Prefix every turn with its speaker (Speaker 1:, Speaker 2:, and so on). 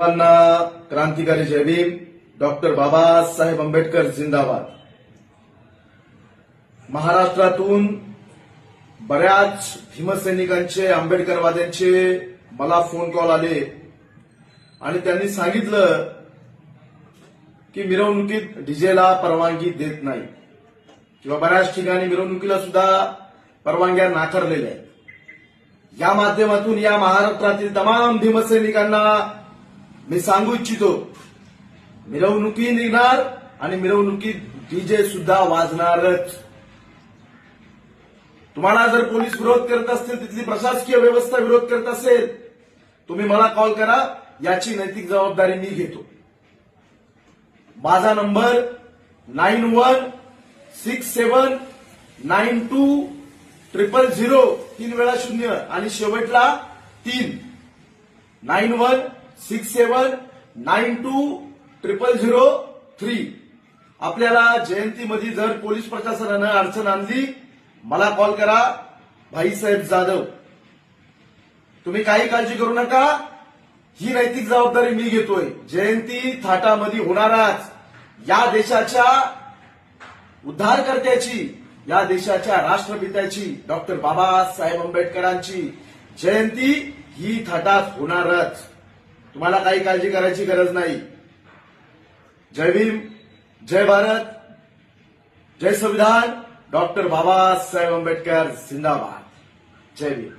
Speaker 1: सर्वांना क्रांतिकारी जय भीम. डॉक्टर बाबासाहेब आंबेडकर जिंदाबाद. महाराष्ट्रातून बऱ्याच भीमसैनिकांचे आंबेडकरवाद्यांचे मला फोन कॉल आले आणि त्यांनी सांगितलं की मिरवणुकीत डीजेला परवानगी देत नाही किंवा बऱ्याच ठिकाणी मिरवणुकीला सुद्धा परवानग्या नाकारलेल्या आहेत. या माध्यमातून या महाराष्ट्रातील तमाम भीमसैनिकांना मी सांगू इच्छितो, मिरवणुकी निघणार आणि मिरवणुकीत डीजे सुद्धा वाजणारच. तुम्हाला जर पोलीस विरोध करत असतील, तिथली प्रशासकीय व्यवस्था विरोध करत असेल, तुम्ही मला कॉल करा. याची नैतिक जबाबदारी मी घेतो. माझा नंबर 9167920000 तीन वेळा 0 आणि शेवटला 3. 9167920003. आपल्याला जयंतीमध्ये जर पोलीस प्रशासनानं अडचण आणली, मला कॉल करा. भाईसाहेब जाधव. तुम्ही काही काळजी करू नका, ही नैतिक जबाबदारी मी घेतोय. जयंती थाटामध्ये होणाराच. या देशाच्या उद्धारकर्त्याची, या देशाच्या राष्ट्रपित्याची डॉक्टर बाबासाहेब आंबेडकरांची जयंती ही थाटात होणारच. तुम्हाला काही काळजी करायची गरज नाही. जय भीम, जय भारत, जय संविधान. डॉक्टर बाबासाहेब आंबेडकर जिंदाबाद. जय भीम.